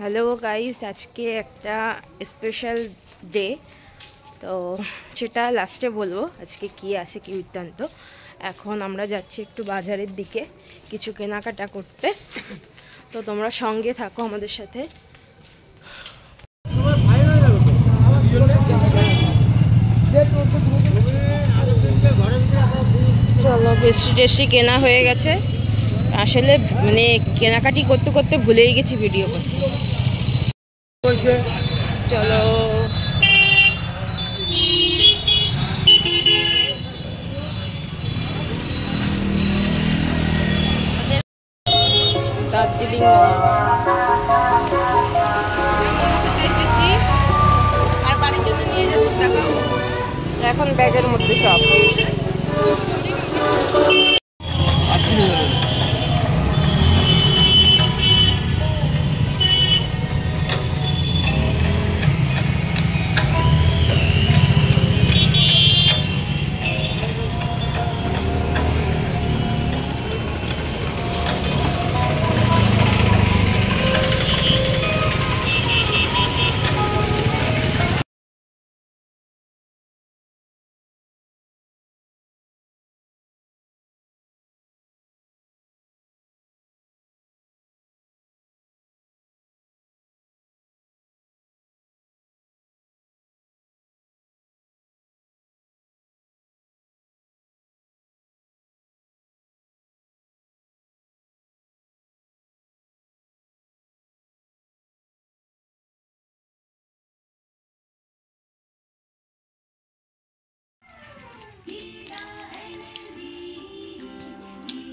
Hello guys, আজকে একটা special day, তো সেটা লাস্টে বলবো আজকে কি আছে কি বৃত্তান্ত। এখন আমরা যাচ্ছি একটু বাজারের দিকে কিছু কেনাকাটা করতে, তো তোমরা সঙ্গে থাকো আমাদের সাথে। চলো, বেশি টেস্টি কেনা হয়ে গেছে, আসলে মানে কেনাকাটি করতে করতে ভুলেই গেছি ভিডিও করতে। চলো দার্জিলিং এখন ব্যাগের মধ্যে সব।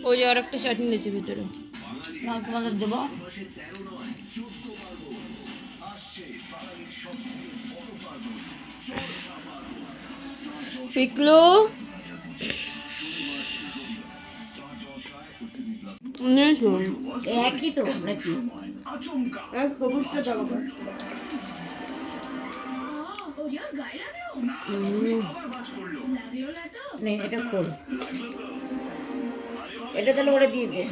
ওই যে আর একটা চাটনি নিয়েছে ভিতরে, তোমাদের দেবো। পিকলু একই তো নাকি? সবুজটা দেবো। এটা খোল, এটা তাহলে ওরা দিয়ে দে।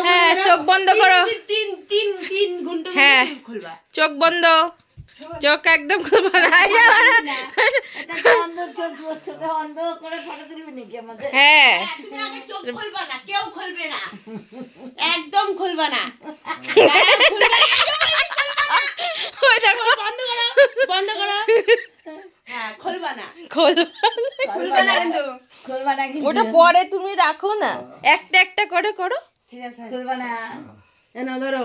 হ্যাঁ, চোখ বন্ধ করো। হ্যাঁ, চোখ বন্ধ, চোখ একদম খুলবা না। হ্যাঁ, কেউ খুলবে না, একদম খুলবা না। বন্ধ করো, হ্যাঁ খুলবা না, খুলবা না কিন্তু, খুলবা না। ওটা পরে তুমি রাখো না, একটা একটা করে করো। ঠিক আছে, খুলবা না। এনো ধরো।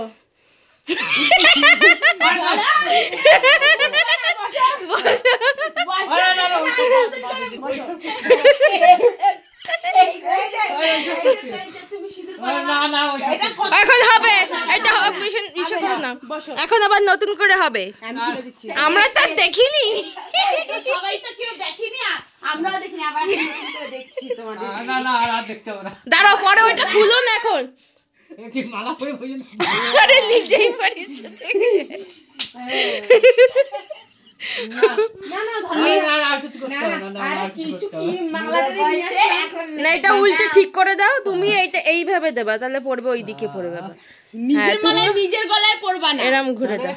এখন হবে, এটা এখন আবার নতুন করে হবে। আমরা তো দেখিনি, সবাই তো কেউ দেখিনি, আমরাও দেখিনি, আবার নতুন করে দেখছি তোমাদের। না না আর দেখতে হবে না, দাঁড়াও, পরে ওইটা খুলো না এখন। একটি মালা পরে বসে আরে নিজেই পারিস না, এটা উল্টে ঠিক করে দাও তুমি। এইটা এইভাবে দেবা, তাহলে পড়বে ওই দিকে পড়বে। নিজের গলায় পড়বা না, এরম ঘুরে দাও।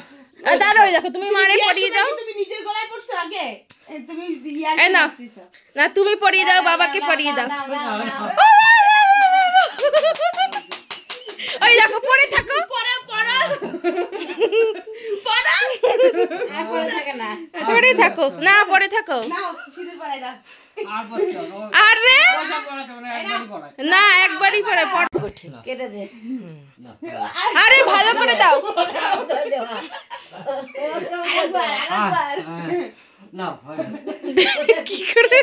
দাঁড়াও, ওই দেখো তুমি মারে পরিয়ে দাও। তুমি নিজের গলায় পড়ছো আগে, তুমি না তুমি পরিয়ে দাও, বাবাকে পরিয়ে দাও। ওই দেখো পরে থাকো, পড়ো পড়ো পরে থাকো, না পরে থাকো। আরে না, একবারই পরে কেটে দে। আরে ভালো করে দাও। না কি করে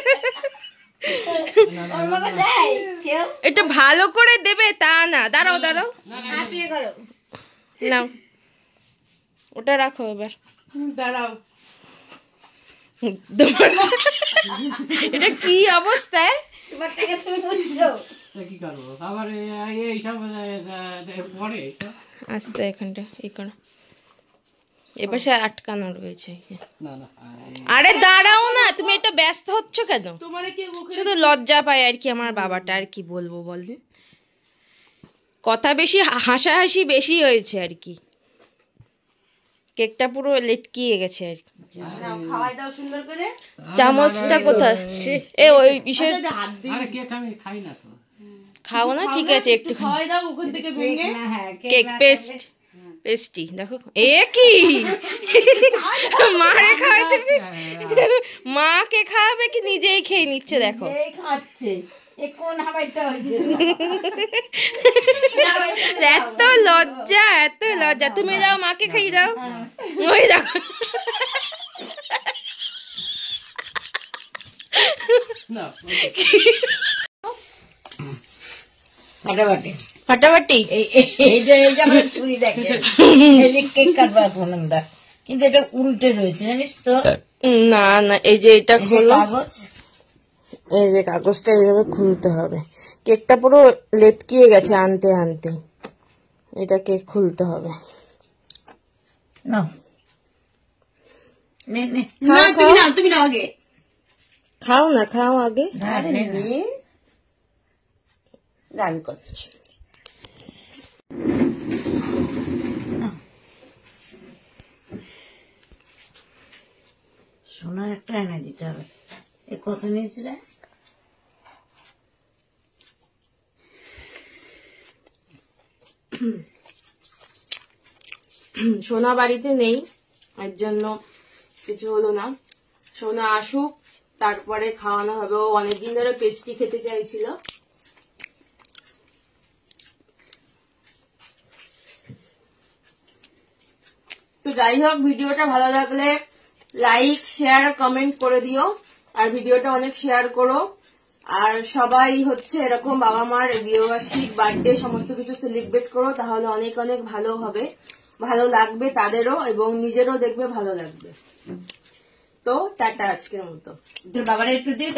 ওর বাবা দেয় কেউ এটা ভালো করে দেবে তা না, দাঁড়াও দাঁড়াও, হাতিয়ে করো নাও ওটা রাখো এবার। দাঁড়াও এটা কি অবস্থায়? তোমার টাকা তুমি বুঝছো কি করবো আবার এইসব পরে আস্তে এখানটা এই করো, এপাশে আটকানো রয়েছে। না না আরে দাঁড়াও না, তুমি এটা ব্যস্ত হচ্ছ কেন? তোমার কি শুধু লজ্জা পায় আর কি আমার বাবাটা, আর কি বলবো বলবে, কথা বেশি হাসাহাসি বেশি হয়েছে আর কি, কেকটা পুরো লেটকিয়ে গেছে আর কি। খাওয়াই দাও সুন্দর করে চামচটা কোথায়? এ ওই বিষয় হাত দিয়ে আরে কেক আমি খাই না তো। খাও না, ঠিক আছে একটু খাওয়াই দাও ওখান থেকে ভেঙে কেক পেস্টি দেখো, এ কি মারে খাওয়াইতে, মাকে খাওয়াবে কি নিজেই খেয়ে নিচ্ছে দেখো। এই খাচ্ছে এ কোন হাওয়াইটা হইছে এত লজ্জা, এত লজ্জা, তুমি দাও মাকে খাইয়ে দাও, ওই দেখো না ফাটাফাটি ফাটাফাটি। এই যে আমরা ছুরি দেখে এই যে কেক কাটবো এখন আমরা, কিন্তু এটা উল্টে রয়েছে জানিস তো। না না, এই যে এটা এই যে খোলো, কাগজ এই যে কাগজটা এইভাবে খুলতে হবে, কেকটা পুরো লেটকিয়ে গেছে আনতে আনতে, এটা কেক খুলতে হবে। নাও নে নে খাও, তুমি খাও। নাও তুমি নাও আগে খাও না, খাও আগে। আরে নে গান করছি সোনার একটা এনে দিতে হবে। এ কত নিয়েছিল? সোনা বাড়িতে নেই, এর জন্য কিছু হলো না, সোনা আসুক তারপরে খাওয়ানো হবে, ও অনেকদিন ধরে পেস্ট্রি খেতে চাইছিল। তো যাই হোক, ভিডিওটা ভালো লাগলে লাইক শেয়ার কমেন্ট করে দিও, আর ভিডিওটা অনেক শেয়ার করো, আর সবাই হচ্ছে এরকম বাবা মার বিয়েবার্ষিক বার্থডে সমস্ত কিছু সেলিব্রেট করো, তাহলে অনেক অনেক ভালো হবে, ভালো লাগবে তাদেরও এবং নিজেরও দেখবে ভালো লাগবে। তো টাটা আজকের মতো। তোর বাবার একটু দিয়ে